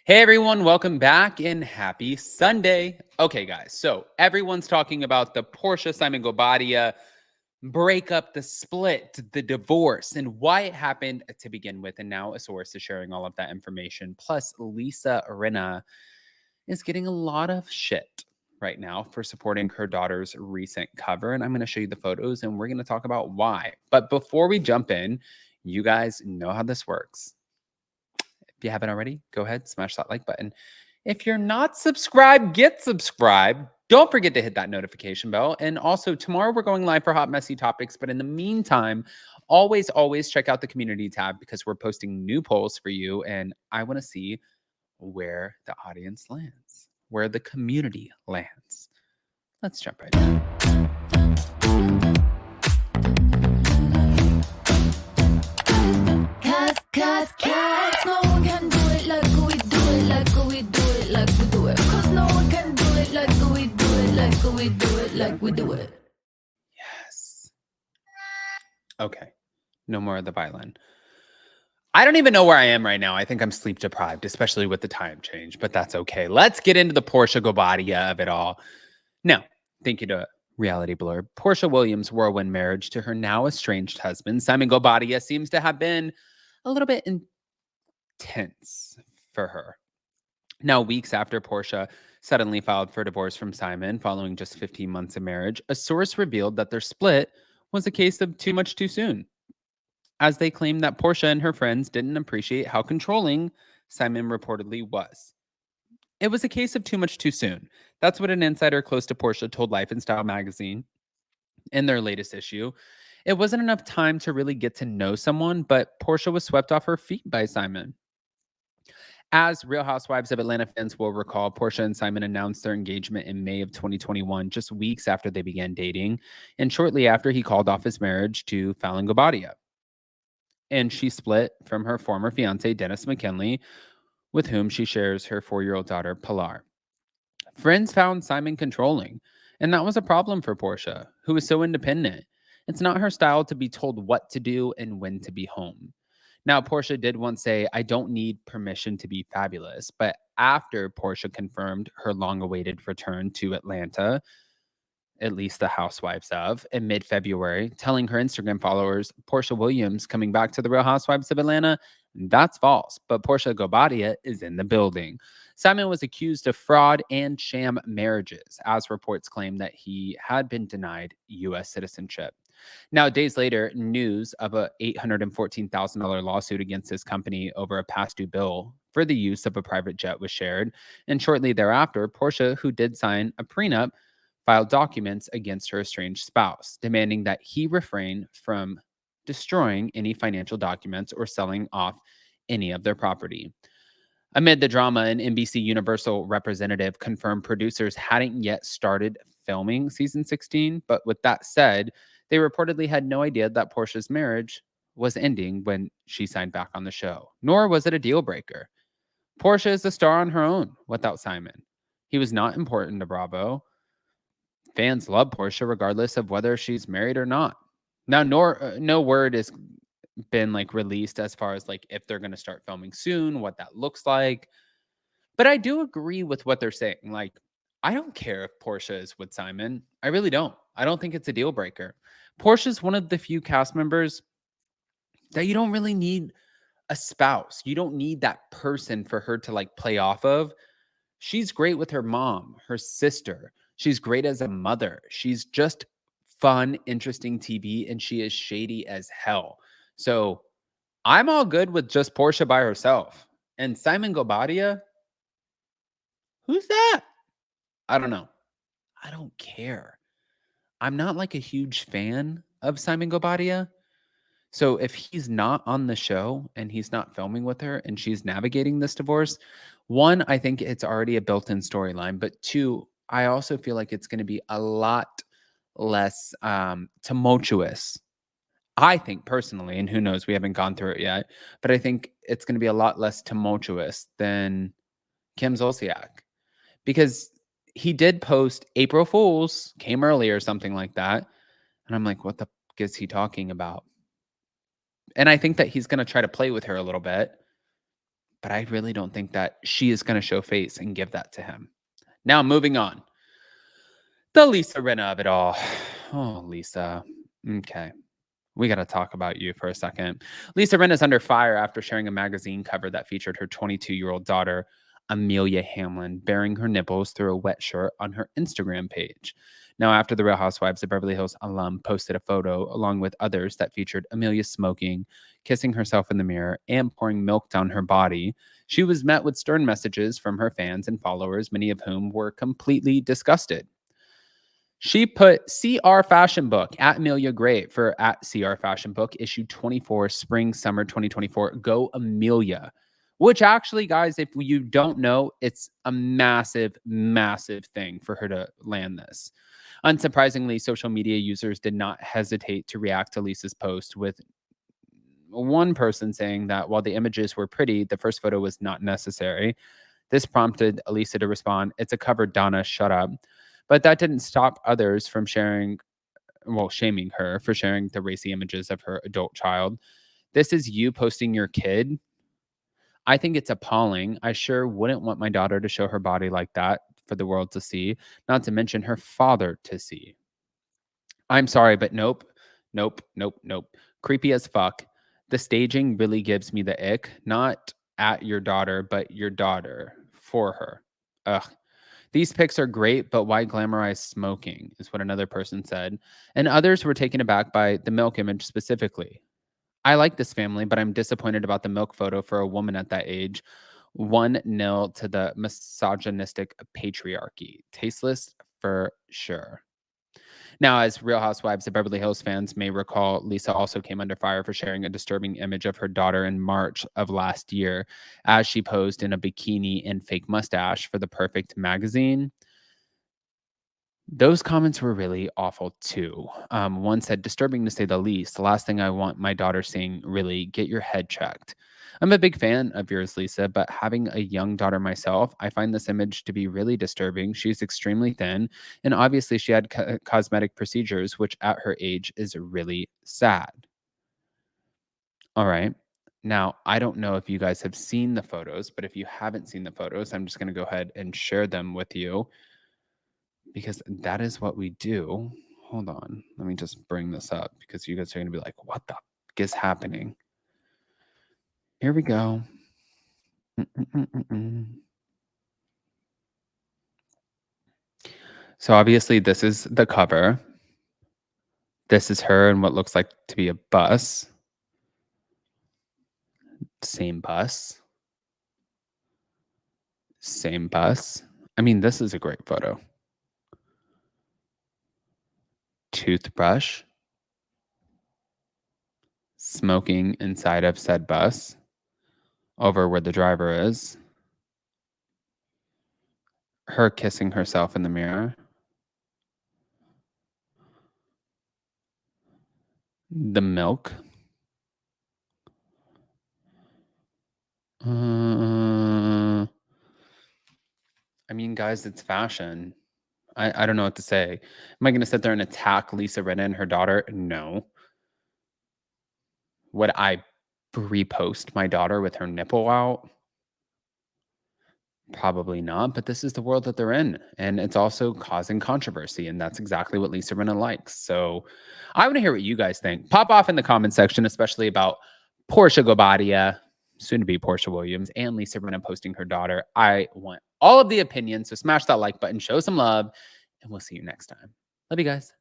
Hey everyone, welcome back and happy Sunday. Okay, guys, so everyone's talking about the Porsha Simon Guobadia breakup, the split, the divorce, and why it happened to begin with. And now a source is sharing all of that information. Plus, Lisa Rinna is getting a lot of shit right now for supporting her daughter's recent cover. And I'm going to show you the photos and we're going to talk about why. But before we jump in, you guys know how this works. If you haven't already, go ahead, smash that like button. If you're not subscribed, get subscribed. Don't forget to hit that notification bell. And also, tomorrow we're going live for Hot Messy Topics. But in the meantime, always check out the community tab because we're posting new polls for you. And I want to see where the audience lands, where the community lands. Let's jump right in. Cause no one can do it like we do it, like we do it, like we do it. Cause no one can do it like we do it, like we do it, like we do it. Yes. Okay. No more of the violin. I don't even know where I am right now. I think I'm sleep deprived, especially with the time change, but that's okay. Let's get into the Porsha Guobadia of it all. Now, thank you to Reality Blur. Porsha Williams' whirlwind marriage to her now estranged husband, Simon Guobadia, seems to have been a little bit intense for her. Now, weeks after Porsha suddenly filed for divorce from Simon following just 15 months of marriage, a source revealed that their split was a case of too much too soon, as they claimed that Porsha and her friends didn't appreciate how controlling Simon reportedly was. It was a case of too much too soon. That's what an insider close to Porsha told Life and Style magazine in their latest issue. It wasn't enough time to really get to know someone, but Porsha was swept off her feet by Simon. As Real Housewives of Atlanta fans will recall, Porsha and Simon announced their engagement in May of 2021, just weeks after they began dating, and shortly after he called off his marriage to Fallon Guobadia. And she split from her former fiance, Dennis McKinley, with whom she shares her 4-year-old daughter, Pilar. Friends found Simon controlling, and that was a problem for Porsha, who is so independent. It's not her style to be told what to do and when to be home. Now, Porsha did once say, I don't need permission to be fabulous. But after Porsha confirmed her long awaited return to Atlanta, at least the housewives of, in mid February, telling her Instagram followers, Porsha Williams coming back to the Real Housewives of Atlanta, that's false. But Porsha Guobadia is in the building. Simon was accused of fraud and sham marriages, as reports claim that he had been denied U.S. citizenship. Now, days later, news of a $814,000 lawsuit against his company over a past due bill for the use of a private jet was shared. And shortly thereafter, Porsha, who did sign a prenup, filed documents against her estranged spouse, demanding that he refrain from destroying any financial documents or selling off any of their property. Amid the drama, an NBC Universal representative confirmed producers hadn't yet started filming season 16. But with that said, they reportedly had no idea that Portia's marriage was ending when she signed back on the show, nor was it a deal breaker. Porsha is a star on her own without Simon. He was not important to Bravo. Fans love Porsha regardless of whether she's married or not. Now, no word has been like released as far as like if they're going to start filming soon, what that looks like. But I do agree with what they're saying. Like, I don't care if Porsha is with Simon. I really don't. I don't think it's a deal breaker. Portia's one of the few cast members that you don't really need a spouse. You don't need that person for her to like play off of. She's great with her mom, her sister. She's great as a mother. She's just fun, interesting TV, and she is shady as hell. So I'm all good with just Porsha by herself. And Simon Guobadia, who's that? I don't know. I don't care. I'm not like a huge fan of Simon Guobadia. So if he's not on the show and he's not filming with her and she's navigating this divorce, one, I think it's already a built-in storyline. But two, I also feel like it's going to be a lot less tumultuous. I think personally, and who knows, we haven't gone through it yet, but I think it's going to be a lot less tumultuous than Kim Zolciak because he did post April Fools came early or something like that. And I'm like, what the f- is he talking about? And I think that he's going to try to play with her a little bit. but I really don't think that she is going to show face and give that to him. Now, moving on. The Lisa Rinna of it all. Oh, Lisa. Okay. We got to talk about you for a second. Lisa Rinna is under fire after sharing a magazine cover that featured her 22-year-old daughter, Amelia Hamlin, bearing her nipples through a wet shirt on her Instagram page. Now, after the Real Housewives of Beverly Hills alum posted a photo along with others that featured Amelia smoking, kissing herself in the mirror, and pouring milk down her body, she was met with stern messages from her fans and followers, many of whom were completely disgusted. She put CR Fashion Book at Amelia Great for at CR Fashion Book, issue 24, spring, summer 2024. Go Amelia. Which actually, guys, if you don't know, it's a massive, massive thing for her to land this. Unsurprisingly, social media users did not hesitate to react to Lisa's post, with one person saying that while the images were pretty, the first photo was not necessary. This prompted Lisa to respond, "It's a cover, Donna, shut up." But that didn't stop others from shaming her for sharing the racy images of her adult child. This is you posting your kid. I think it's appalling. I sure wouldn't want my daughter to show her body like that for the world to see, not to mention her father to see. I'm sorry, but nope, nope, nope, nope. Creepy as fuck. The staging really gives me the ick, not at your daughter, but your daughter for her. Ugh. These pics are great, but why glamorize smoking, is what another person said. And others were taken aback by the milk image specifically. I like this family, but I'm disappointed about the milk photo for a woman at that age. 1-0 to the misogynistic patriarchy. Tasteless for sure. Now, as Real Housewives of Beverly Hills fans may recall, Lisa also came under fire for sharing a disturbing image of her daughter in March of last year as she posed in a bikini and fake mustache for the Perfect magazine. Those comments were really awful too. One said, "Disturbing to say the least. The last thing I want my daughter seeing, really, get your head checked." I'm a big fan of yours, Lisa, but having a young daughter myself, I find this image to be really disturbing. She's extremely thin, and obviously she had cosmetic procedures, which at her age is really sad. All right. Now, I don't know if you guys have seen the photos, but if you haven't seen the photos, I'm just going to go ahead and share them with you, because that is what we do. Hold on. Let me just bring this up because you guys are going to be like, what the fuck is happening? Here we go. So obviously this is the cover. This is her in what looks like to be a bus. Same bus. Same bus. I mean, this is a great photo. Toothbrush. Smoking inside of said bus. Over where the driver is. Her kissing herself in the mirror. The milk. I mean, guys, it's fashion. I don't know what to say. Am I going to sit there and attack Lisa Rinna and her daughter? No. Would I repost my daughter with her nipple out? Probably not, but this is the world that they're in, and it's also causing controversy, and that's exactly what Lisa Rinna likes. So I want to hear what you guys think. Pop off in the comment section, especially about Porsha Guobadia, soon to be Porsha Williams, and Lisa Rinna posting her daughter. I want all of the opinions, so smash that like button, show some love, and we'll see you next time. Love you guys.